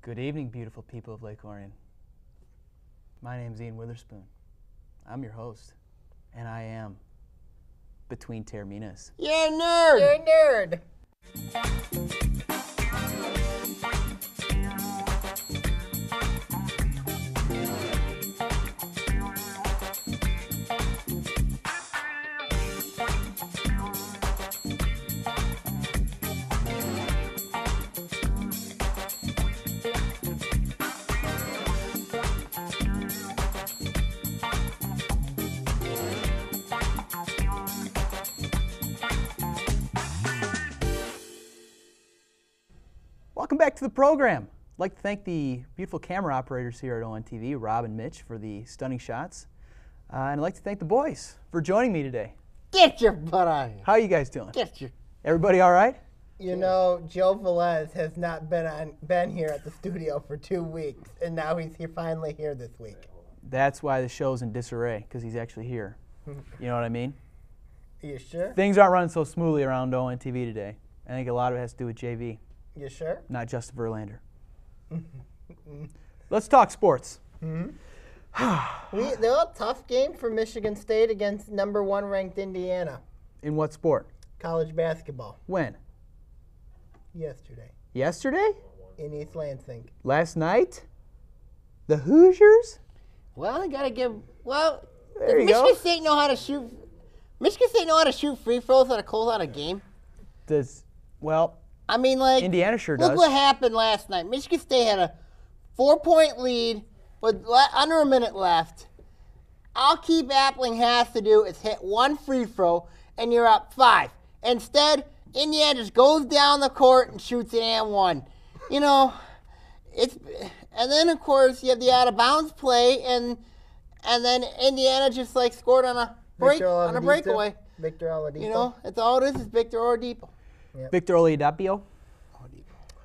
Good evening, beautiful people of Lake Orion. My name's Ian Witherspoon. I'm your host, and I am between Taorminas. You're a nerd! You're a nerd! Welcome back to the program. I'd like to thank the beautiful camera operators here at ONTV, Rob and Mitch, for the stunning shots. And I'd like to thank the boys for joining me today. Get your butt out of here. How are you guys doing? Get your... Everybody all right? You know, Joe Velez has not been here at the studio for 2 weeks, and now he's finally here this week. That's why the show's in disarray, because he's actually here. You know what I mean? Are you sure? Things aren't running so smoothly around ONTV today. I think a lot of it has to do with JV. You sure? Not Justin Verlander. Let's talk sports. They're a tough game for Michigan State against number 1 ranked Indiana. In what sport? College basketball. When? Yesterday. Yesterday? In East Lansing. Last night? The Hoosiers? Well, I gotta give... Well, There you Michigan go. State know how to shoot... Michigan State know how to shoot free throws at a close out a game. Well, I mean, like... Indiana sure does. Look what happened last night. Michigan State had a 4-point lead with under a minute left. All Keith Appling has to do is hit one free throw, and you're up 5. Instead, Indiana just goes down the court and shoots an and one. You know, it's... And then, of course, you have the out-of-bounds play, and then Indiana just, like, scored on a breakaway. Victor Oladipo. You know, that's all it is Victor Oladipo. Yep. Victor Oladipo?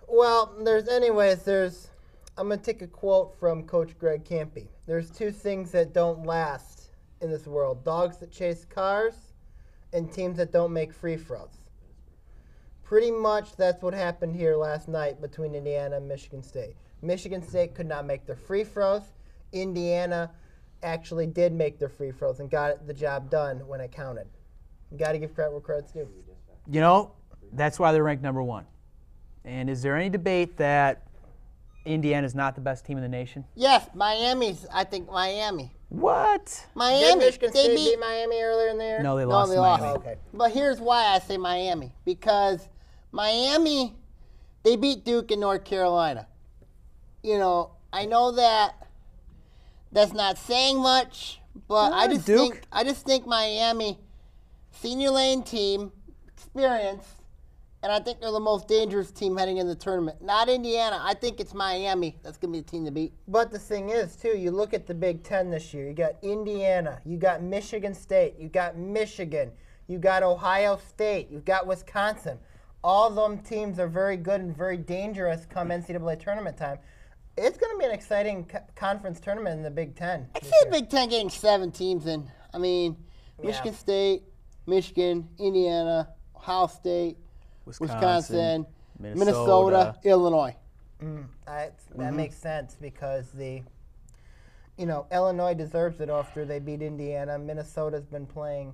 Well, I'm going to take a quote from Coach Greg Campy. There's 2 things that don't last in this world. Dogs that chase cars and teams that don't make free throws. Pretty much that's what happened here last night between Indiana and Michigan State. Michigan State could not make their free throws. Indiana actually did make their free throws and got the job done when it counted. You got to give credit where credit's due. You know, that's why they're ranked number 1. And is there any debate that Indiana's not the best team in the nation? Yes, I think Miami. What? Did Miami. Michigan They State beat beat Miami earlier in the year? No, they lost they to lost. Miami. Oh, okay. But here's why I say Miami. Because Miami, they beat Duke in North Carolina. You know, I know that's not saying much, but I just think Miami, senior lane team, experience, and I think they're the most dangerous team heading in the tournament. Not Indiana. I think it's Miami that's going to be the team to beat. But the thing is, too, you look at the Big Ten this year. You got Indiana. You got Michigan State. You got Michigan. You got Ohio State. You've got Wisconsin. All them teams are very good and very dangerous come NCAA tournament time. It's going to be an exciting conference tournament in the Big Ten. I see the Big Ten getting 7 teams in. I mean, Michigan State, Michigan, Indiana, Ohio State, Wisconsin, Minnesota, Illinois. That makes sense because Illinois deserves it after they beat Indiana. Minnesota's been playing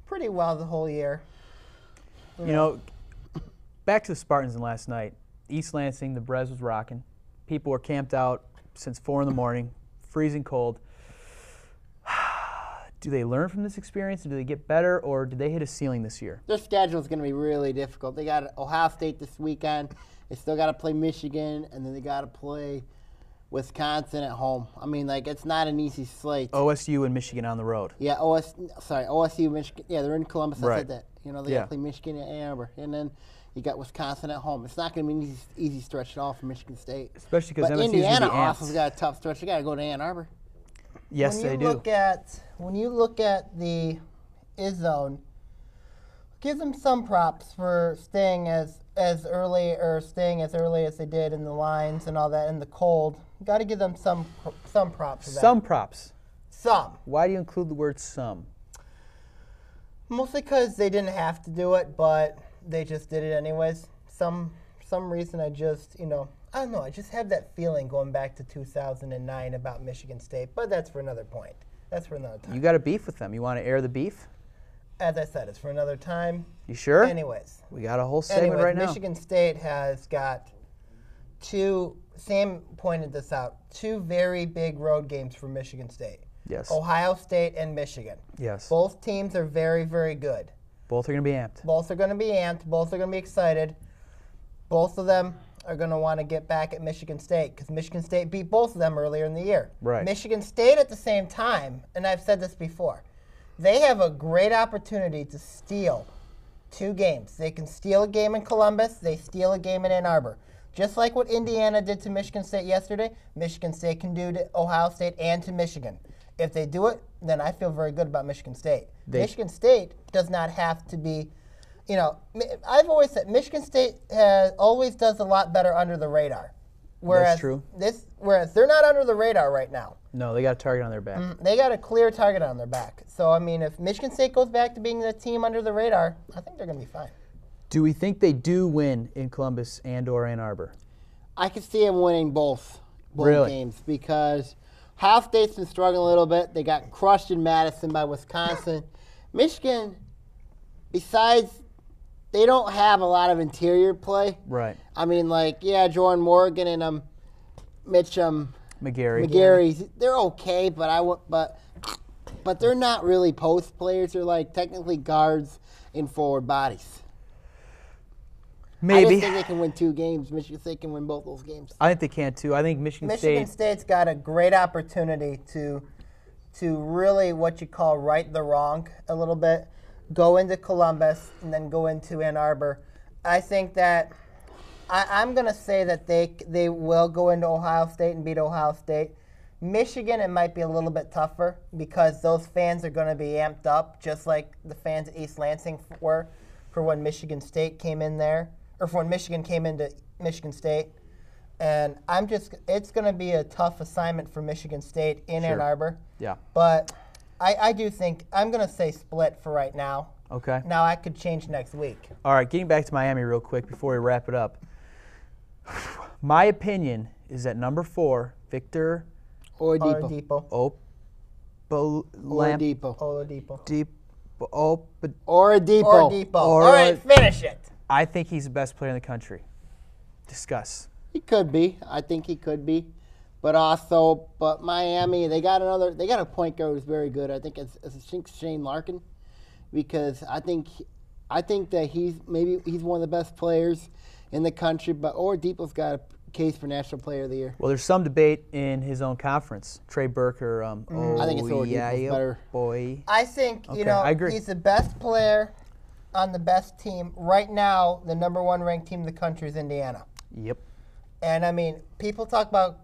pretty well the whole year. You know, back to the Spartans in last night. East Lansing, the Brez was rocking. People were camped out since 4 in the morning, freezing cold. Do they learn from this experience? Do they get better, or did they hit a ceiling this year? Their schedule is going to be really difficult. They got Ohio State this weekend. They still got to play Michigan, and then they got to play Wisconsin at home. I mean, like, it's not an easy slate. OSU and Michigan on the road. Yeah, OSU, Michigan. Yeah, they're in Columbus. I Right. said that. You know, they got to play Michigan and Ann Arbor, and then you got Wisconsin at home. It's not going to be an easy stretch at all for Michigan State. Especially because MSU's Indiana going to be amped. also got a tough stretch. They got to go to Ann Arbor. Yes, they do. When you look at the Izzone, give them some props for staying as early as they did in the lines and all that in the cold. Got to give them some props for that. Some props. Some. Why do you include the word some? Mostly because they didn't have to do it, but they just did it anyways. Some reason I I don't know. I just have that feeling going back to 2009 about Michigan State, but that's for another point. That's for another time. You got a beef with them. You want to air the beef? As I said, it's for another time. You sure? Anyways. We got a whole segment right now. Michigan State has got Sam pointed this out, two very big road games for Michigan State. Yes. Ohio State and Michigan. Yes. Both teams are very, very good. Both are going to be amped. Both are going to be amped. Both are going to be excited. Both of them are going to want to get back at Michigan State because Michigan State beat both of them earlier in the year. Right. Michigan State at the same time, and I've said this before, they have a great opportunity to steal two games. They can steal a game in Columbus. They steal a game in Ann Arbor. Just like what Indiana did to Michigan State yesterday, Michigan State can do to Ohio State and to Michigan. If they do it, then I feel very good about Michigan State. Michigan State does not have to be, you know, I've always said Michigan State always does a lot better under the radar. Whereas That's true. Whereas they're not under the radar right now. No, they got a target on their back. They got a clear target on their back. So, I mean, if Michigan State goes back to being the team under the radar, I think they're going to be fine. Do we think they do win in Columbus and or Ann Arbor? I could see them winning both Really? games because Ohio State's been struggling a little bit. They got crushed in Madison by Wisconsin. Michigan, besides, they don't have a lot of interior play. Right. I mean, like, yeah, Jordan Morgan and Mitch McGarry. they're okay, but they're not really post players. They're like technically guards in forward bodies. Maybe. I just think they can win 2 games. Michigan State can win both those games. I think they can too. I think Michigan State's got a great opportunity to really what you call right the wrong a little bit. Go into Columbus and then go into Ann Arbor. I think that I'm going to say that they will go into Ohio State and beat Ohio State. Michigan, it might be a little bit tougher because those fans are going to be amped up just like the fans at East Lansing were for when Michigan State came in there. Or for when Michigan came into Michigan State. And it's going to be a tough assignment for Michigan State in Ann Arbor. Yeah. But I do think, I'm going to say split for right now. Okay. Now I could change next week. All right, getting back to Miami real quick before we wrap it up. My opinion is that number 4, Victor Oladipo. Oladipo. All right, finish it. I think he's the best player in the country. Discuss. He could be. I think he could be. But Miami, they got a point guard who's very good. I think it's Shane Larkin, because I think that he's one of the best players in the country. But Oladipo's got a case for National Player of the Year. Well, there's some debate in his own conference. Trey Burke or I think it's Oladipo's better. Boy. I think I agree. He's the best player on the best team. Right now, the number 1 ranked team in the country is Indiana. Yep. And, I mean, people talk about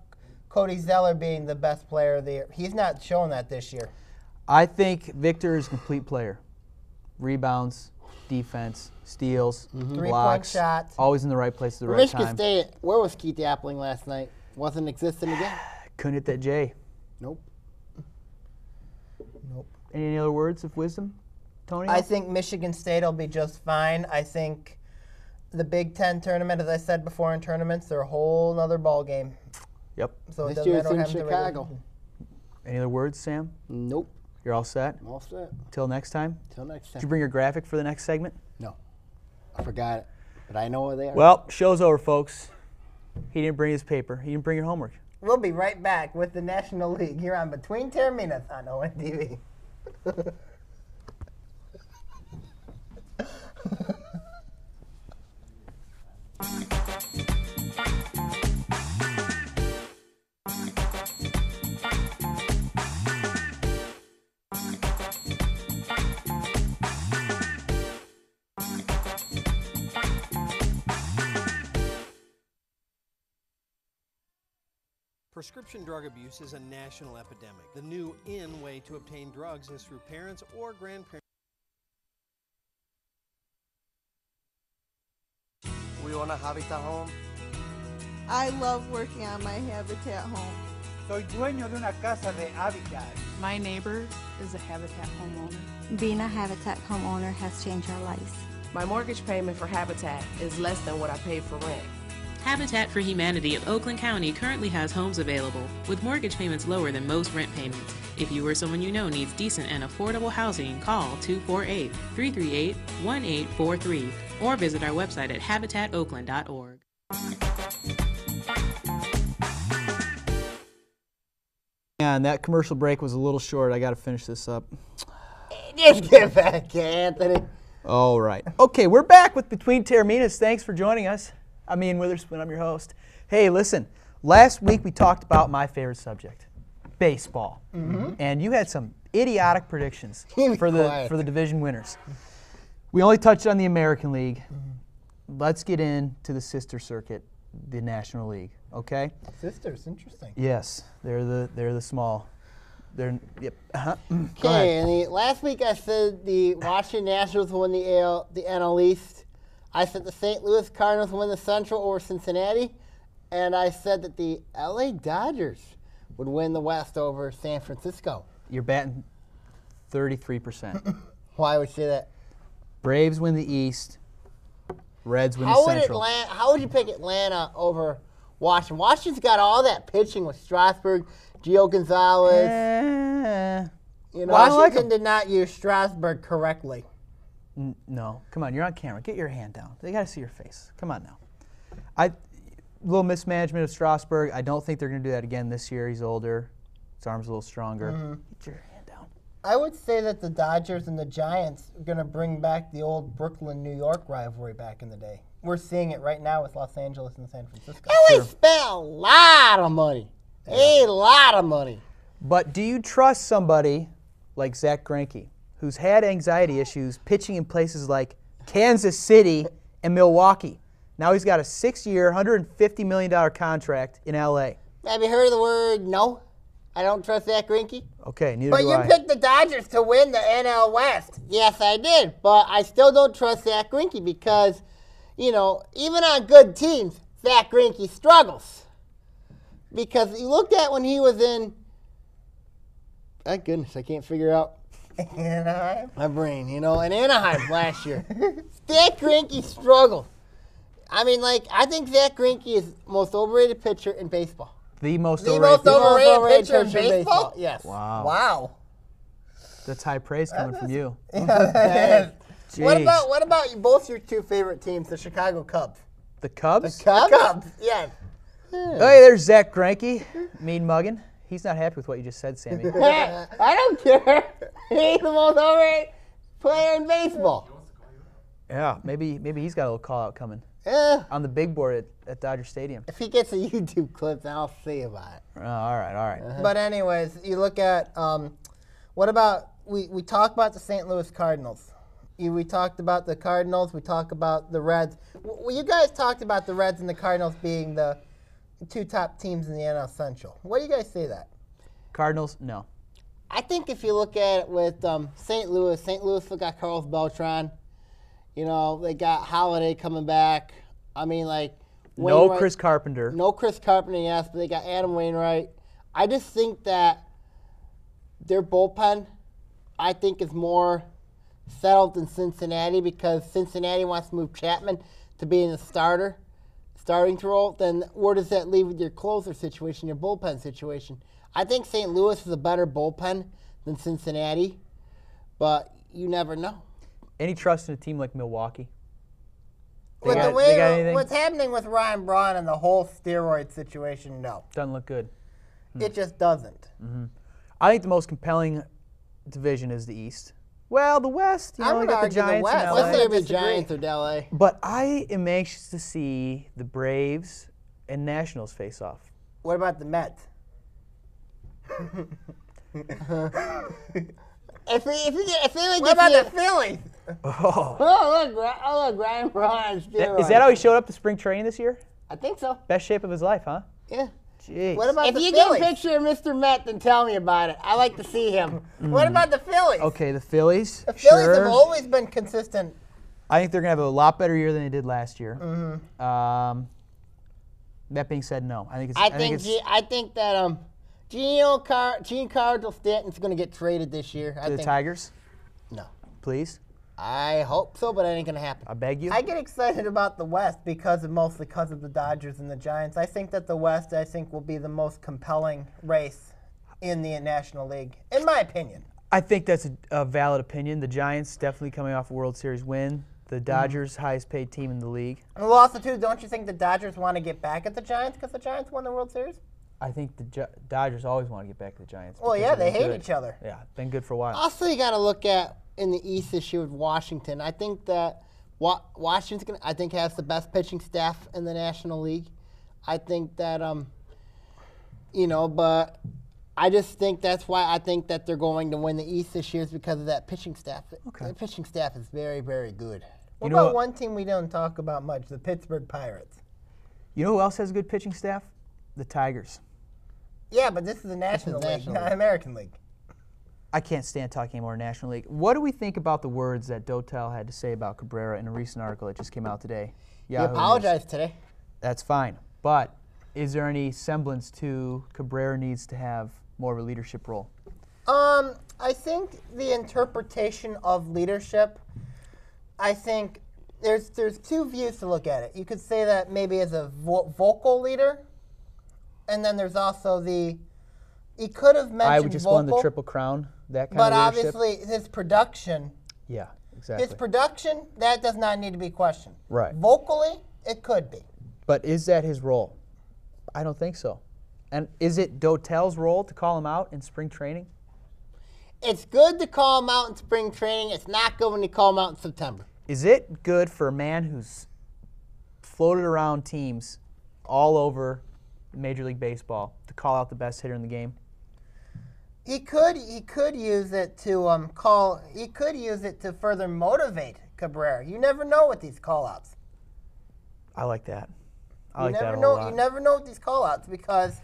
Cody Zeller being the best player of the year. He's not showing that this year. I think Victor is a complete player. Rebounds, defense, steals, Three-point shots. Always in the right place at the right Michigan time. State, where was Keith Appling last night? Wasn't existing again. Couldn't hit that J. Nope. Any other words of wisdom, Tony? I think Michigan State will be just fine. I think the Big Ten tournament, as I said before in tournaments, they're a whole nother ball game. Yep. So this year's in Chicago. Any other words, Sam? Nope. You're all set? I'm all set. Till next time? Till next time. Did you bring your graphic for the next segment? No. I forgot it. But I know where they are. Well, show's over, folks. He didn't bring his paper. He didn't bring your homework. We'll be right back with the National League here on Between Taorminas on ONTV. Prescription drug abuse is a national epidemic. The new in way to obtain drugs is through parents or grandparents. We own a Habitat home. I love working on my Habitat home. Soy dueño de una casa de Habitat. My neighbor is a Habitat homeowner. Being a Habitat homeowner has changed our lives. My mortgage payment for Habitat is less than what I paid for rent. Habitat for Humanity of Oakland County currently has homes available, with mortgage payments lower than most rent payments. If you or someone you know needs decent and affordable housing, call 248-338-1843 or visit our website at habitatoakland.org. And that commercial break was a little short. I got to finish this up. Just get back, Anthony. All right. Okay, we're back with Between Taorminas. Thanks for joining us. I'm Ian Witherspoon. I'm your host. Hey, listen. Last week we talked about my favorite subject, baseball. And you had some idiotic predictions for the division winners. We only touched on the American League. Let's get into the sister circuit, the National League. Okay? Sisters, interesting. Yes, they're the small. They're yep. Okay, and last week I said the Washington Nationals will win the NL East. I said the St. Louis Cardinals will win the Central over Cincinnati, and I said that the LA Dodgers would win the West over San Francisco. You're batting 33%. Why would you say that? Braves win the East. Reds win the Central. How would you pick Atlanta over Washington? Washington's got all that pitching with Strasburg, Gio Gonzalez. Washington did not use Strasburg correctly. No. Come on, you're on camera. Get your hand down. They got to see your face. Come on now. A little mismanagement of Strasburg. I don't think they're going to do that again this year. He's older. His arm's a little stronger. Get your hand down. I would say that the Dodgers and the Giants are going to bring back the old Brooklyn-New York rivalry back in the day. We're seeing it right now with Los Angeles and San Francisco. LA spent a lot of money. A lot of money. But do you trust somebody like Zach Greinke, who's had anxiety issues pitching in places like Kansas City and Milwaukee? Now he's got a 6-year, $150 million contract in L.A. Have you heard of the word no? I don't trust Zach Greinke. Okay, neither do I. But you picked the Dodgers to win the NL West. Yes, I did. But I still don't trust Zach Greinke because, even on good teams, Zach Greinke struggles. Because you looked at when he was in, thank goodness, I can't figure out. Anaheim? My brain, in Anaheim last year. Zach Greinke struggled. I think Zach Greinke is the most overrated pitcher in baseball. The most overrated pitcher in baseball? Yes. Wow. That's high praise coming from you. What about both your two favorite teams, the Chicago Cubs? The Cubs? The Cubs? Yes. Oh, hey, there's Zach Greinke, mean mugging. He's not happy with what you just said, Sammy. I don't care. He's the most overrated player in baseball. Yeah, maybe he's got a little call out coming. Yeah. On the big board at Dodger Stadium. If he gets a YouTube clip, then I'll see about it. Oh, all right. But anyways, you look at what about we talk about the St. Louis Cardinals. We talked about the Cardinals. We talked about the Reds. Well, you guys talked about the Reds and the Cardinals being the two top teams in the NL Central. What do you guys say that? Cardinals, no. I think if you look at it with St. Louis still got Carlos Beltran. They got Holiday coming back. No Chris Carpenter. No Chris Carpenter, yes, but they got Adam Wainwright. I just think that their bullpen, I think, is more settled than Cincinnati because Cincinnati wants to move Chapman to be in the starting role. Then where does that leave with your closer situation, your bullpen situation? I think St. Louis is a better bullpen than Cincinnati, but you never know. Any trust in a team like Milwaukee? What's happening with Ryan Braun and the whole steroid situation, no. Doesn't look good. It just doesn't. Mm-hmm. I think the most compelling division is the East. Well, the West, we got the Giants in LA. Let's say the Giants or LA. But I am anxious to see the Braves and Nationals face off. What about the Mets? What about the Phillies? Look, Ryan Braun. Is that how he showed up to spring training this year? I think so. Best shape of his life, huh? Yeah. Jeez. What about if you get a picture of Mr. Met, then tell me about it. I like to see him. What about the Phillies? Okay, the Phillies. The Phillies have always been consistent. I think they're going to have a lot better year than they did last year. Mm-hmm. That being said, no. I think that Giancarlo Stanton's going to get traded this year. To the Tigers? No. Please? I hope so, but it ain't going to happen. I beg you. I get excited about the West mostly because of the Dodgers and the Giants. I think that the West, will be the most compelling race in the National League, in my opinion. I think that's a valid opinion. The Giants definitely coming off a World Series win. The Dodgers, highest paid team in the league. And also, too, don't you think the Dodgers want to get back at the Giants because the Giants won the World Series? I think the Dodgers always want to get back to the Giants. Well, yeah, they hate each other. Yeah, been good for a while. Also, you got to look at in the East this year with Washington. I think that Washington, has the best pitching staff in the National League. I think that, but I just think that's why I think that they're going to win the East this year is because of that pitching staff. Okay. The pitching staff is very, very good. What about one team we don't talk about much, the Pittsburgh Pirates? You know who else has a good pitching staff? The Tigers. Yeah, but this is the National League, not American League. I can't stand talking more National League. What do we think about the words that Dotel had to say about Cabrera in a recent article that just came out today? He apologized today. That's fine. But is there any semblance to Cabrera needs to have more of a leadership role? I think the interpretation of leadership, I think there's two views to look at it. You could say that maybe as a vocal leader, and then there's also he could have mentioned I would just won the Triple Crown, that kind of leadership. But obviously his production. Yeah, exactly. His production, that does not need to be questioned. Right. Vocally, it could be. But is that his role? I don't think so. And is it Dotel's role to call him out in spring training? It's good to call him out in spring training. It's not good when you call him out in September. Is it good for a man who's floated around teams all over Major League Baseball to call out the best hitter in the game? He could use it to He could use it to further motivate Cabrera. You never know with these call-outs. I like that. You never know with these call-outs because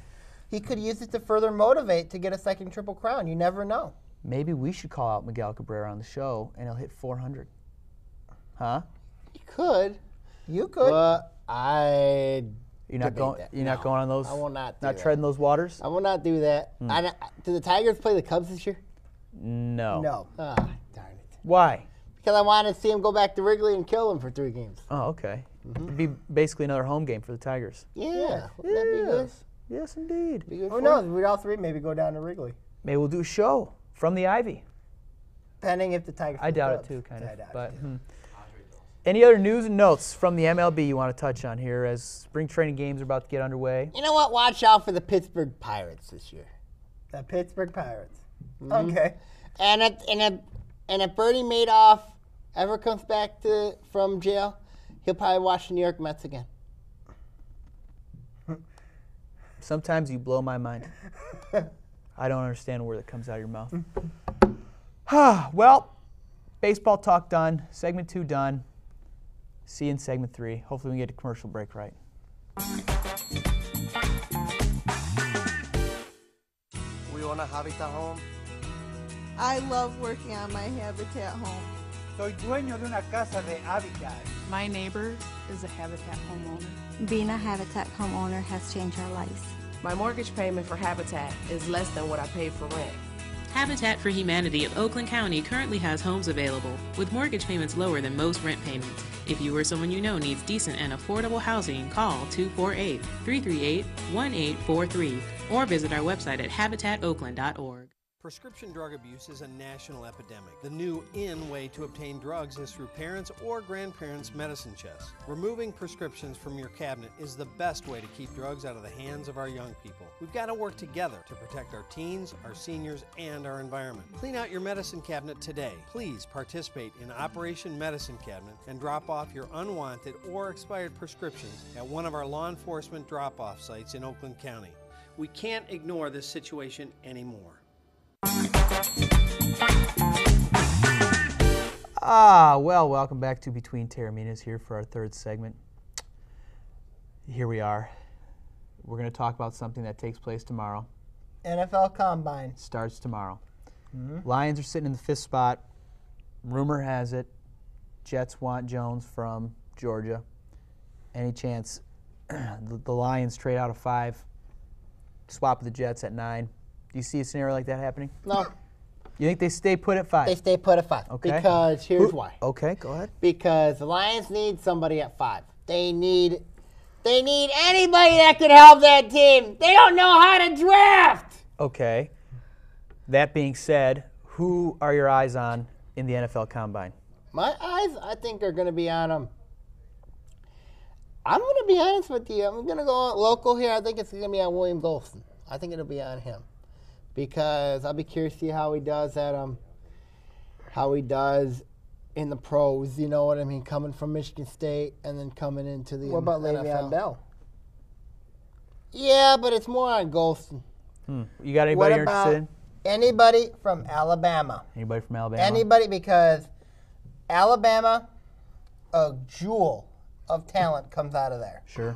he could use it to further motivate to get a second Triple Crown. You never know. Maybe we should call out Miguel Cabrera on the show and he'll hit 400. Huh? You could. You could. But You're not going on those. I will not. Not treading those waters. I will not do that. Do the Tigers play the Cubs this year? No. No. Ah, darn it. Why? Because I wanted to see him go back to Wrigley and kill him for 3 games. Oh, okay. It'd be basically another home game for the Tigers. Yeah. Wouldn't that be good? Yes, indeed. Be good Who for knows? him? We'd all three maybe go down to Wrigley. Maybe we'll do a show from the Ivy. Depending if the Tigers. I doubt it Cubs. too, kind of. I doubt it But too. any other news and notes from the MLB you want to touch on here as spring training games are about to get underway? You know what? Watch out for the Pittsburgh Pirates this year. The Pittsburgh Pirates. Okay. And if Bernie Madoff ever comes back from jail, he'll probably watch the New York Mets again. Sometimes you blow my mind. I don't understand a word that comes out of your mouth. Well, baseball talk done. Segment 2 done. See you in segment 3. Hopefully we can get a commercial break right. We want a Habitat home. I love working on my Habitat home. Soy dueño de una casa de Habitat. My neighbor is a Habitat homeowner. Being a Habitat homeowner has changed our lives. My mortgage payment for Habitat is less than what I pay for rent. Habitat for Humanity of Oakland County currently has homes available with mortgage payments lower than most rent payments. If you or someone you know needs decent and affordable housing, call 248-338-1843 or visit our website at habitatoakland.org. Prescription drug abuse is a national epidemic. The new in way to obtain drugs is through parents' or grandparents' medicine chests. Removing prescriptions from your cabinet is the best way to keep drugs out of the hands of our young people. We've got to work together to protect our teens, our seniors, and our environment. Clean out your medicine cabinet today. Please participate in Operation Medicine Cabinet and drop off your unwanted or expired prescriptions at one of our law enforcement drop-off sites in Oakland County. We can't ignore this situation anymore. Well, welcome back to Between Taorminas here for our 3rd segment. Here we are. We're going to talk about something that takes place tomorrow. NFL Combine. Starts tomorrow. Lions are sitting in the 5th spot. Rumor has it Jets want Jones from Georgia. Any chance the Lions trade out of 5, swap with the Jets at 9? Do you see a scenario like that happening? No. You think they stay put at 5? They stay put at 5. Okay. Because here's why. Okay, go ahead. Because the Lions need somebody at 5. They need anybody that can help that team. They don't know how to draft. Okay. That being said, who are your eyes on in the NFL Combine? My eyes, I think, are going to be on them. I'm going to be honest with you. I'm going to go local here. I think it's going to be on William Golston. I think it'll be on him. Because I'll be curious to see how he does in the pros, you know what I mean, coming from Michigan State and then coming into the What about NFL. Le'Veon Bell? Yeah, but it's more on Golston. You got anybody you're interested in? Anybody from Alabama? Anybody from Alabama? Anybody, because Alabama, a jewel of talent comes out of there. Sure.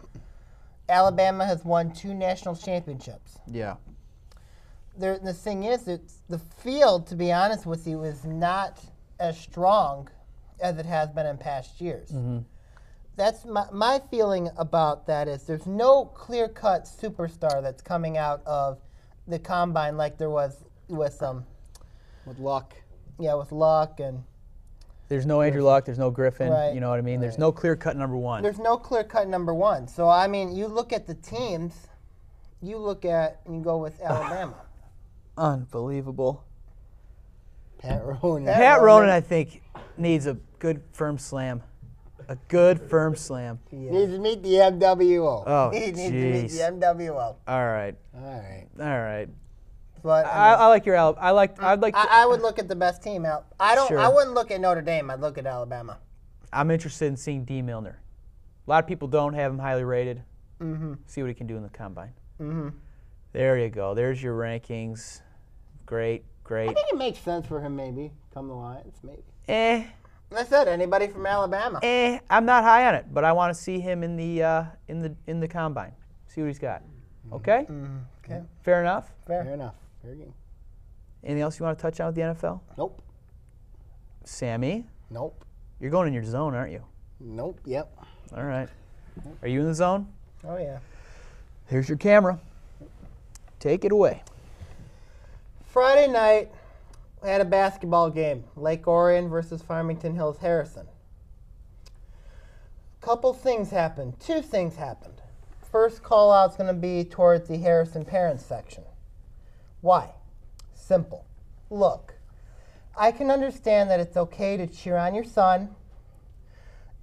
Alabama has won 2 national championships. Yeah. The thing is, the field, to be honest with you, is not as strong as it has been in past years. Mm-hmm. That's my feeling about that is there's no clear-cut superstar that's coming out of the combine like there was with Luck. Yeah, with Luck and. There's no Andrew Luck. There's no Griffin. Right. You know what I mean? There's no clear-cut number 1. There's no clear-cut number 1. So I mean, you look at the teams, you look at and you go with Alabama. Unbelievable. Pat Ronan. Pat Ronan, I think, needs a good firm slam. A good firm slam. Yeah. Needs to meet the MWO. Oh, He needs to meet the MWO. All right. All right. But I like your I would look at the best team out. Sure. I wouldn't look at Notre Dame. I'd look at Alabama. I'm interested in seeing D. Milner. A lot of people don't have him highly rated. Mm-hmm. See what he can do in the combine. Mm-hmm. There you go. There's your rankings. Great. I think it makes sense for him maybe come the Lions maybe. That's it. Anybody from Alabama? I'm not high on it, but I want to see him in the combine. See what he's got. Okay. Mm-hmm. Okay. Fair enough. Fair enough. Fair game. Anything else you want to touch on with the NFL? Nope. Sammy? Nope. You're going in your zone, aren't you? Nope. Yep. All right. Are you in the zone? Oh yeah. Here's your camera. Take it away. Friday night, we had a basketball game. Lake Orion versus Farmington Hills Harrison. Couple things happened. 2 things happened. First call out's going to be towards the Harrison parents section. Why? Simple. Look, I can understand that it's okay to cheer on your son,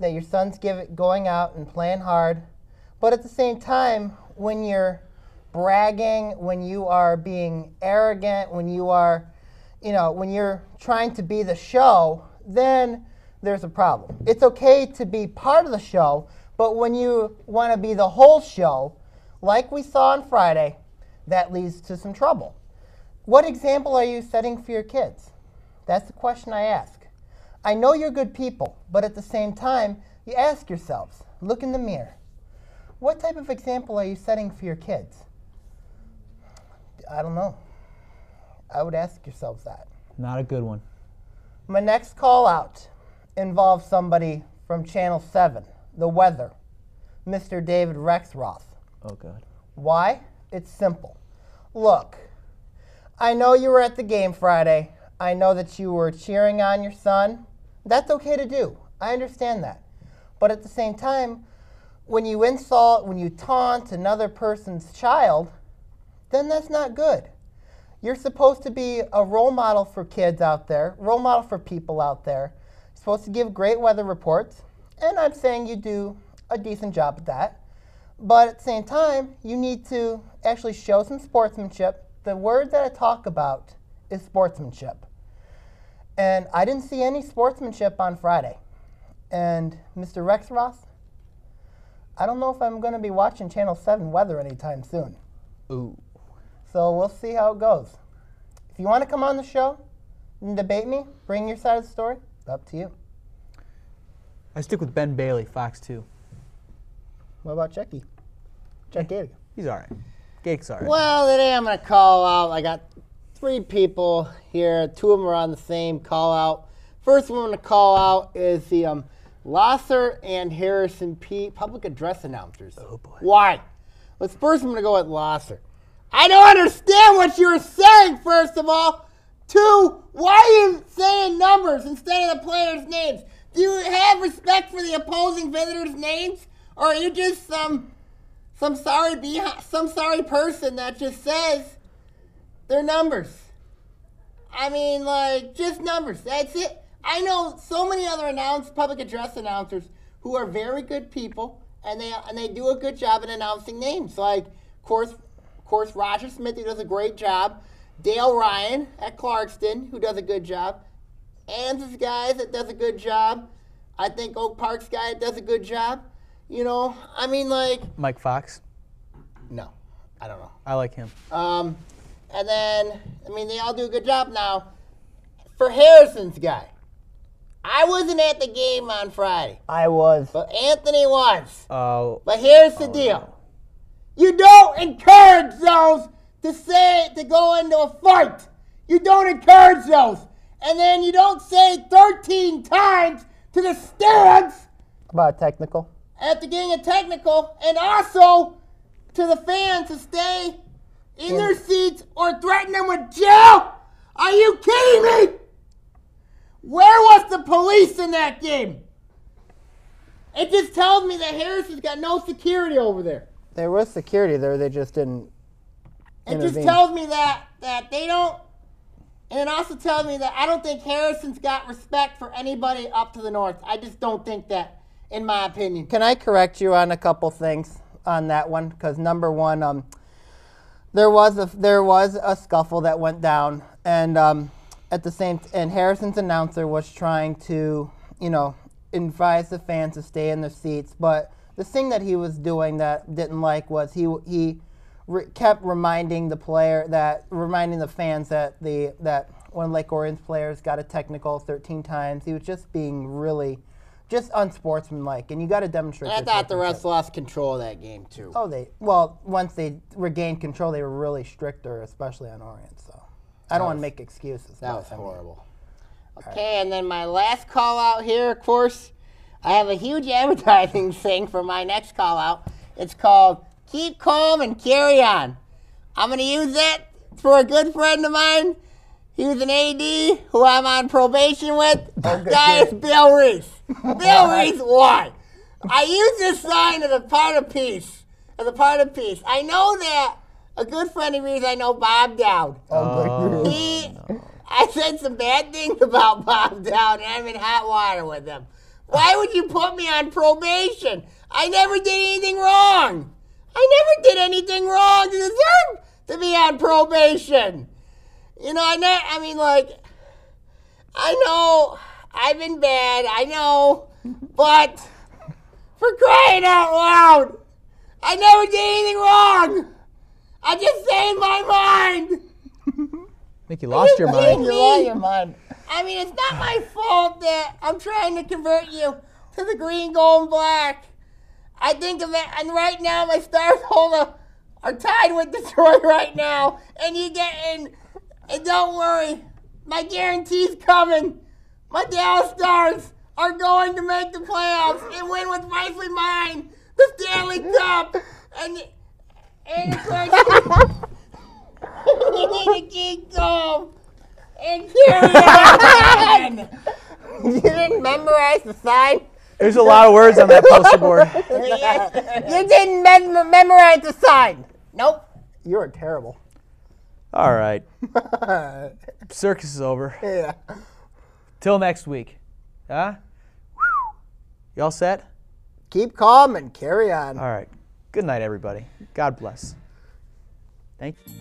that your son's going out and playing hard, but at the same time, when you're bragging, when you are being arrogant, when you are, when you're trying to be the show, then there's a problem. It's okay to be part of the show, but when you want to be the whole show, like we saw on Friday, that leads to some trouble. What example are you setting for your kids? That's the question I ask. I know you're good people, but at the same time, you ask yourselves, look in the mirror. What type of example are you setting for your kids? I don't know. I would ask yourselves that. Not a good one. My next call out involves somebody from Channel 7, the weather, Mr. David Rexroth. Oh, God. Why? It's simple. Look, I know you were at the game Friday. I know that you were cheering on your son. That's okay to do. I understand that. But at the same time, when you insult, when you taunt another person's child, then that's not good. You're supposed to be a role model for kids out there, role model for people out there. You're supposed to give great weather reports, and I'm saying you do a decent job at that. But at the same time, you need to actually show some sportsmanship. The word that I talk about is sportsmanship. And I didn't see any sportsmanship on Friday. And Mr. Rexroth, I don't know if I'm going to be watching Channel 7 weather anytime soon. Ooh. So we'll see how it goes. If you want to come on the show and debate me, bring your side of the story, up to you. I stick with Ben Bailey, Fox 2. What about Chucky? Chuck Gator. He's all right. Gake's all right. Well, today I'm going to call out. I got 3 people here. 2 of them are on the same call out. First one I'm going to call out is the Losser and Harrison P. public address announcers. Oh, boy. Why? First I'm going to go with Losser. I don't understand what you were saying, first of all. Two, why are you saying numbers instead of the players' names? Do you have respect for the opposing visitors' names? Or are you just some sorry person that just says their numbers? I mean, like, just numbers. That's it. I know so many other public address announcers who are very good people, and they do a good job in announcing names. Like, of course, Roger Smith, who does a great job. Dale Ryan at Clarkston, who does a good job. Kansas guy that does a good job. I think Oak Park's guy that does a good job. You know, I mean, like... Mike Fox? No, I don't know. I like him. And then, I mean, they all do a good job now. For Harrison's guy, I wasn't at the game on Friday. I was. But Anthony was. Oh. But here's the deal. No. You don't encourage those to go into a fight. You don't encourage those. And then you don't say 13 times to the stands. About a technical. At the getting a technical. And also to the fans to stay in their seats or threaten them with jail. Are you kidding me? Where was the police in that game? It just tells me that Harrison's got no security over there. There was security there. They just didn't intervene. It just tells me that they don't. And it also tells me that I don't think Harrison's got respect for anybody up to the north. I just don't think that, in my opinion. Can I correct you on a couple things on that one? Because number one, there was a scuffle that went down, and and Harrison's announcer was trying to, advise the fans to stay in their seats. But the thing that he was doing that didn't like was he kept reminding the fans that one of Lake Orion's players got a technical 13 times. He was just being really just unsportsmanlike, and you got to demonstrate. I thought the refs lost control of that game too. Oh, once they regained control, they were really stricter, especially on Orion. So I don't want to make excuses. That was horrible. Okay, and then my last call out here, of course, I have a huge advertising thing for my next call out. It's called Keep Calm and Carry On. I'm going to use that for a good friend of mine. He was an AD who I'm on probation with. This guy is Bill Reese. Bill Reese, why? I use this sign as a part of peace. I know that a good friend of Reese, I know Bob Dowd. I said some bad things about Bob Dowd, and I'm in hot water with him. Why would you put me on probation? I never did anything wrong. To deserve to be on probation. I know I've been bad, I know, but for crying out loud, I never did anything wrong. I'm just saying my mind. I think you lost your mind. You lost your mind. I mean, it's not my fault that I'm trying to convert you to the green, gold, and black. I think of it, and right now my Stars are tied with Detroit right now, and don't worry, my guarantee's coming. My Dallas Stars are going to make the playoffs and win with Rightfully Mine the Stanley Cup, and of course you need to keep calm and carry on. You didn't memorize the sign? There's a lot of words on that poster board. You didn't memorize the sign. Nope. You are terrible. All right. Circus is over. Yeah. Till next week. Huh? You all set? Keep calm and carry on. All right. Good night, everybody. God bless. Thank you.